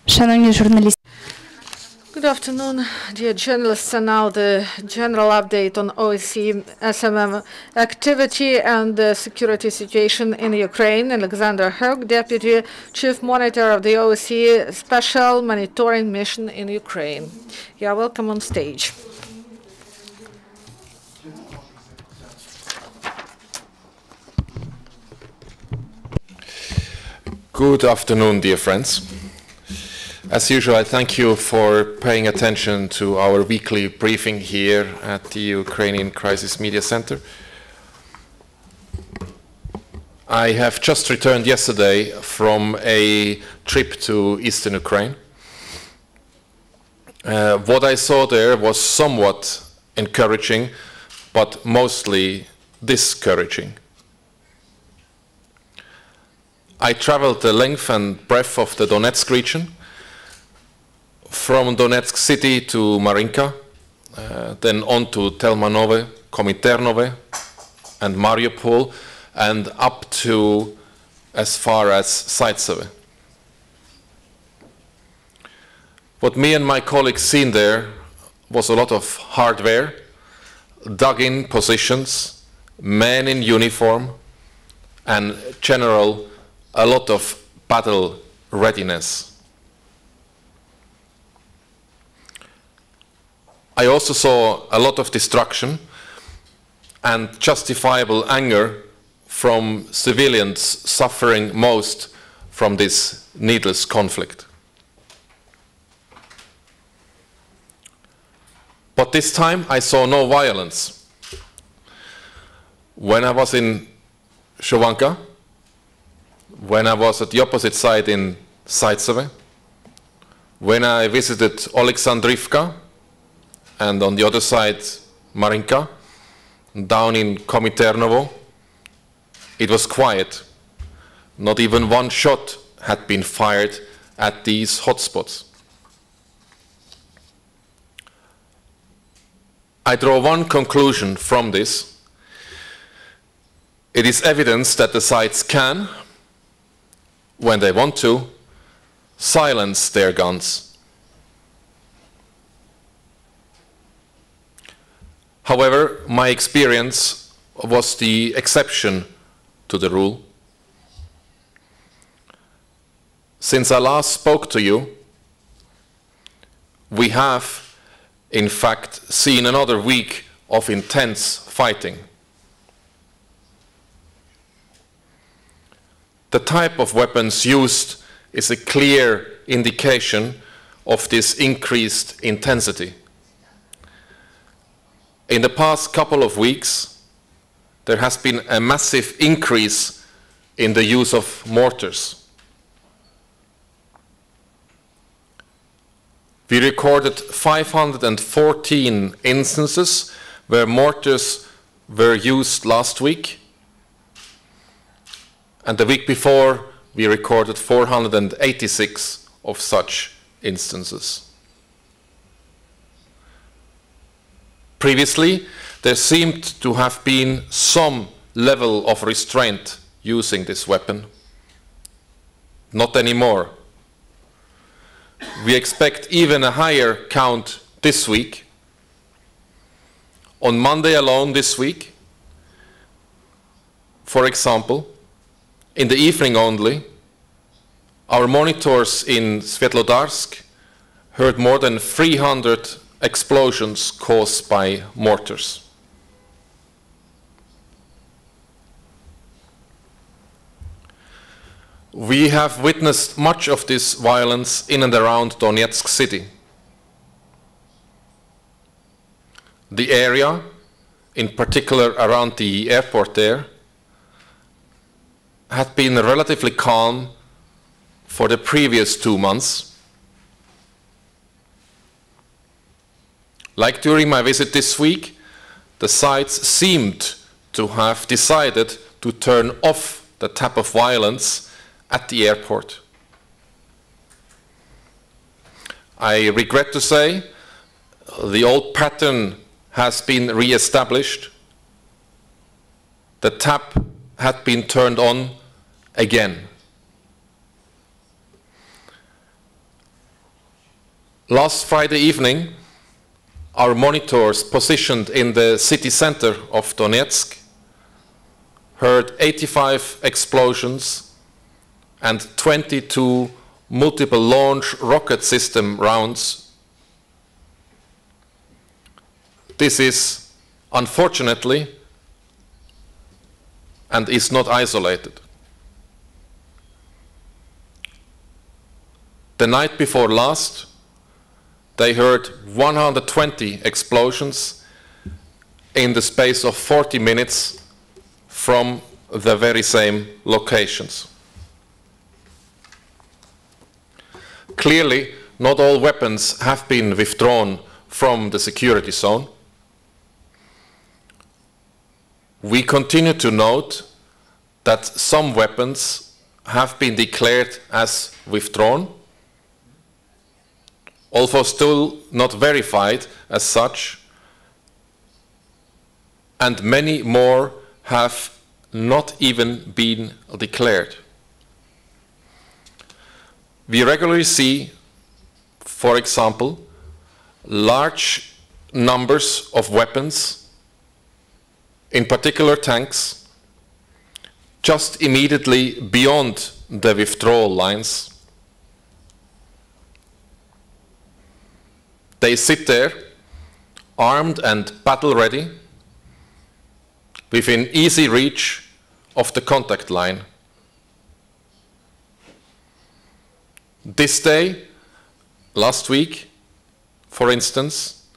Шановні журналісти. Good afternoon, dear journalists, and now the general update on OSCE SMM activity and the security situation in Ukraine. Alexander Herg, Deputy Chief Monitor of the OSCE Special Monitoring Mission in Ukraine. You are welcome on stage. Good afternoon, dear friends. As usual, I thank you for paying attention to our weekly briefing here at the Ukrainian Crisis Media Center. I have just returned yesterday from a trip to eastern Ukraine. What I saw there was somewhat encouraging, but mostly discouraging. I traveled the length and breadth of the Donetsk region, from Donetsk city to Marinka, then on to Telmanove, Komiternove, and Mariupol, and up to as far as Zaitsev. What me and my colleagues seen there was a lot of hardware, dug-in positions, men in uniform, and general a lot of battle readiness. I also saw a lot of destruction and justifiable anger from civilians suffering most from this needless conflict. But this time I saw no violence. When I was in Shovanka, when I was at the opposite side in Zaitsev, when I visited Oleksandrivka, and on the other side, Marinka, down in Komiternovo, it was quiet. Not even one shot had been fired at these hotspots. I draw one conclusion from this. It is evidence that the sides can, when they want to, silence their guns. However, my experience was the exception to the rule. Since I last spoke to you, we have, in fact, seen another week of intense fighting. The type of weapons used is a clear indication of this increased intensity. In the past couple of weeks, there has been a massive increase in the use of mortars. We recorded 514 instances where mortars were used last week, and the week before we recorded 486 of such instances. Previously, there seemed to have been some level of restraint using this weapon. Not anymore. We expect even a higher count this week. On Monday alone this week, for example, in the evening only, our monitors in Svetlodarsk heard more than 300 explosions caused by mortars. We have witnessed much of this violence in and around Donetsk city. The area, in particular around the airport there, had been relatively calm for the previous 2 months. Like during my visit this week, the sides seemed to have decided to turn off the tap of violence at the airport. I regret to say the old pattern has been re-established. The tap had been turned on again. Last Friday evening, our monitors positioned in the city center of Donetsk heard 85 explosions and 22 multiple launch rocket system rounds. This is, unfortunately, and is not isolated. The night before last, they heard 120 explosions in the space of 40 minutes from the very same locations. Clearly, not all weapons have been withdrawn from the security zone. We continue to note that some weapons have been declared as withdrawn, although still not verified as such, and many more have not even been declared. We regularly see, for example, large numbers of weapons, in particular tanks, just immediately beyond the withdrawal lines. They sit there, armed and battle-ready, within easy reach of the contact line. This day, last week, for instance,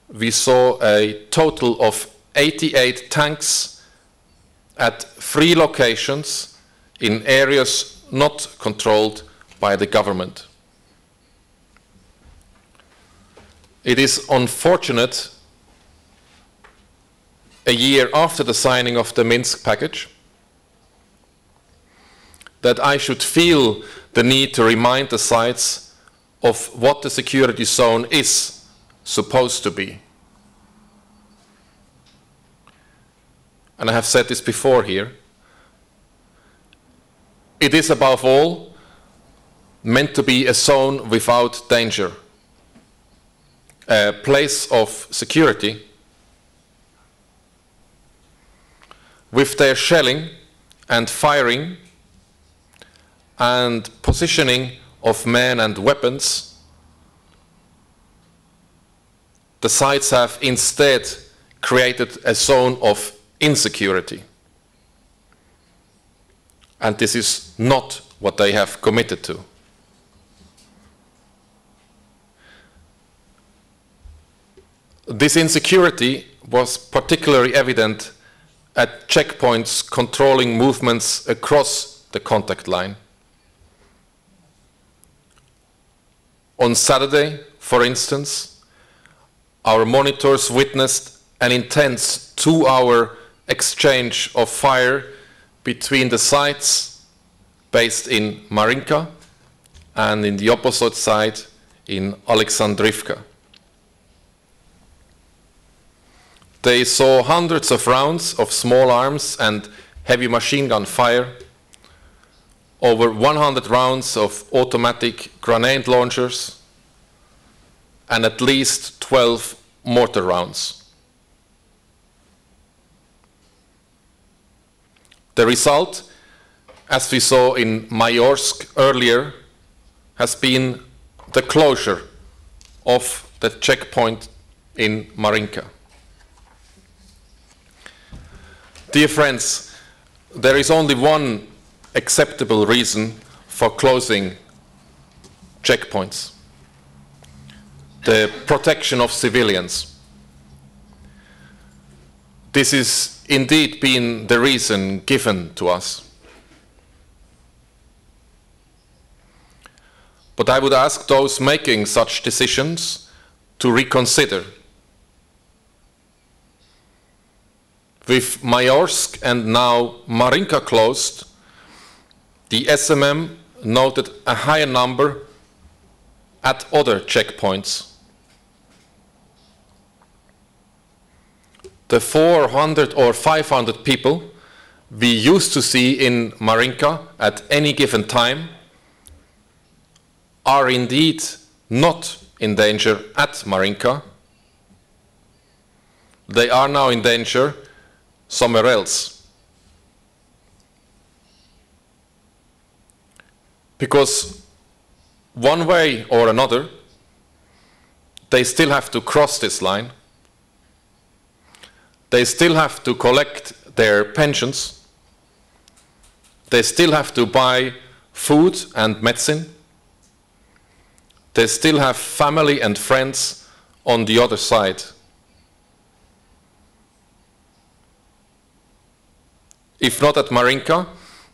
we saw a total of 88 tanks at 3 locations in areas not controlled by the government. It is unfortunate, a year after the signing of the Minsk package, that I should feel the need to remind the sides of what the security zone is supposed to be. And I have said this before here. It is above all meant to be a zone without danger, a place of security. With their shelling and firing and positioning of men and weapons, the sides have instead created a zone of insecurity. And this is not what they have committed to. This insecurity was particularly evident at checkpoints controlling movements across the contact line. On Saturday, for instance, our monitors witnessed an intense 2-hour exchange of fire between the sites based in Marinka and in the opposite side in Alexandrivka. They saw hundreds of rounds of small arms and heavy machine gun fire, over 100 rounds of automatic grenade launchers, and at least 12 mortar rounds. The result, as we saw in Mayorsk earlier, has been the closure of the checkpoint in Marinka. Dear friends, there is only one acceptable reason for closing checkpoints: the protection of civilians. This has indeed been the reason given to us. But I would ask those making such decisions to reconsider. With Mayorsk and now Marinka closed, the SMM noted a higher number at other checkpoints. The 400 or 500 people we used to see in Marinka at any given time are indeed not in danger at Marinka. They are now in danger somewhere else. Because one way or another, they still have to cross this line. They still have to collect their pensions. They still have to buy food and medicine. They still have family and friends on the other side. If not at Marinka,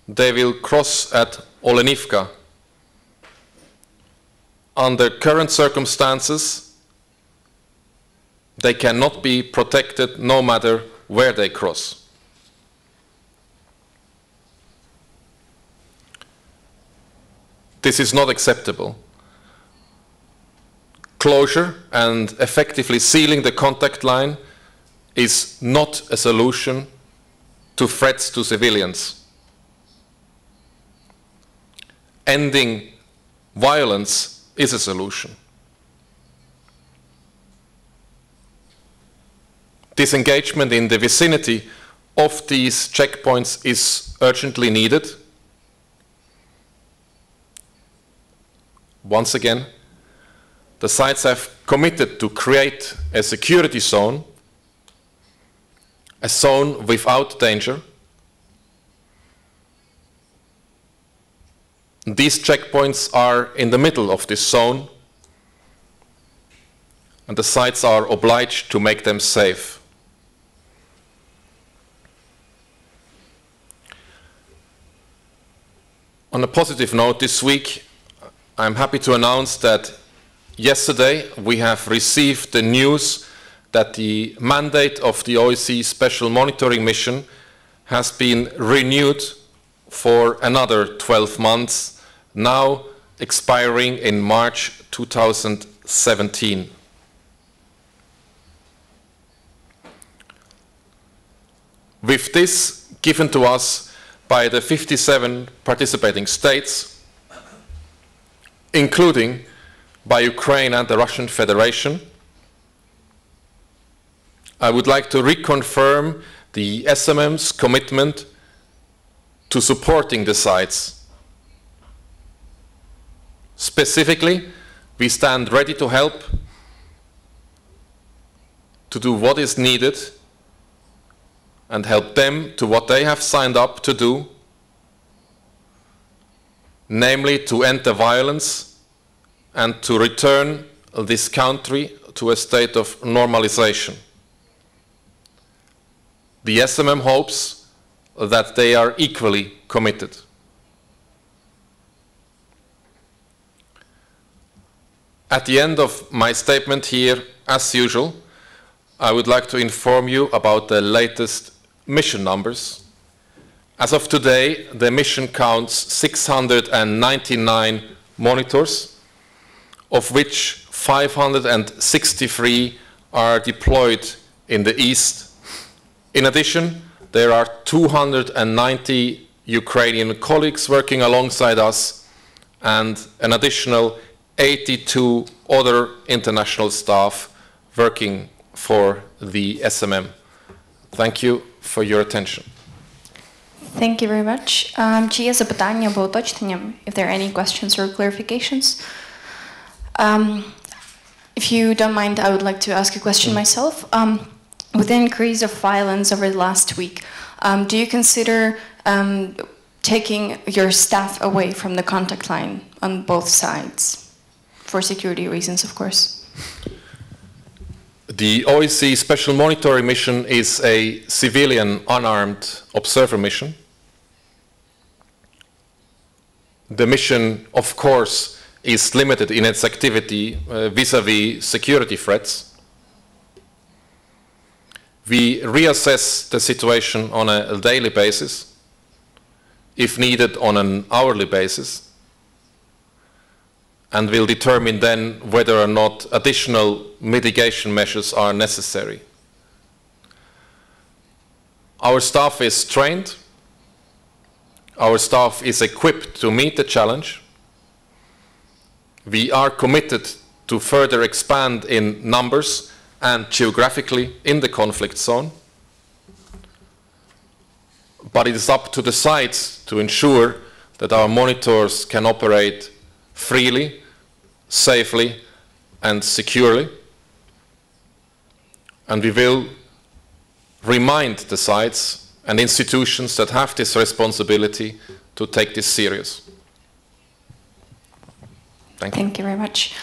they will cross at Olenivka. Under current circumstances, they cannot be protected no matter where they cross. This is not acceptable. Closure and effectively sealing the contact line is not a solution to threats to civilians. Ending violence is a solution. Disengagement in the vicinity of these checkpoints is urgently needed. Once again, the sides have committed to create a security zone, a zone without danger. These checkpoints are in the middle of this zone, and the sides are obliged to make them safe. On a positive note, this week, I'm happy to announce that yesterday we have received the news that the mandate of the OSCE Special Monitoring Mission has been renewed for another 12 months, now expiring in March 2017. With this given to us by the 57 participating states, including by Ukraine and the Russian Federation, I would like to reconfirm the SMM's commitment to supporting the sides. Specifically, we stand ready to help, to do what is needed, and help them to what they have signed up to do, namely to end the violence and to return this country to a state of normalization. The SMM hopes that they are equally committed. At the end of my statement here, as usual, I would like to inform you about the latest mission numbers. As of today, the mission counts 699 monitors, of which 563 are deployed in the east. In addition, there are 290 Ukrainian colleagues working alongside us and an additional 82 other international staff working for the SMM. Thank you for your attention. Thank you very much. Чи є запитання або уточнення? If there are any questions or clarifications? If you don't mind, I would like to ask a question myself. With the increase of violence over the last week, do you consider taking your staff away from the contact line on both sides? For security reasons, of course. The OSCE Special Monitoring Mission is a civilian unarmed observer mission. The mission, of course, is limited in its activity vis-à-vis security threats. We reassess the situation on a daily basis, if needed on an hourly basis, and will determine then whether or not additional mitigation measures are necessary. Our staff is trained. Our staff is equipped to meet the challenge. We are committed to further expand in numbers and geographically in the conflict zone. But it is up to the sites to ensure that our monitors can operate freely, safely, and securely. And we will remind the sites and institutions that have this responsibility to take this serious. Thank you. Thank you very much.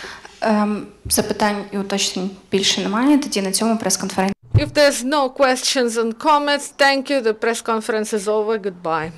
Запитань і уточнень більше немає. Тоді на цьому прес-конференція. If there's no questions and comments, thank you. The press conference is over. Goodbye.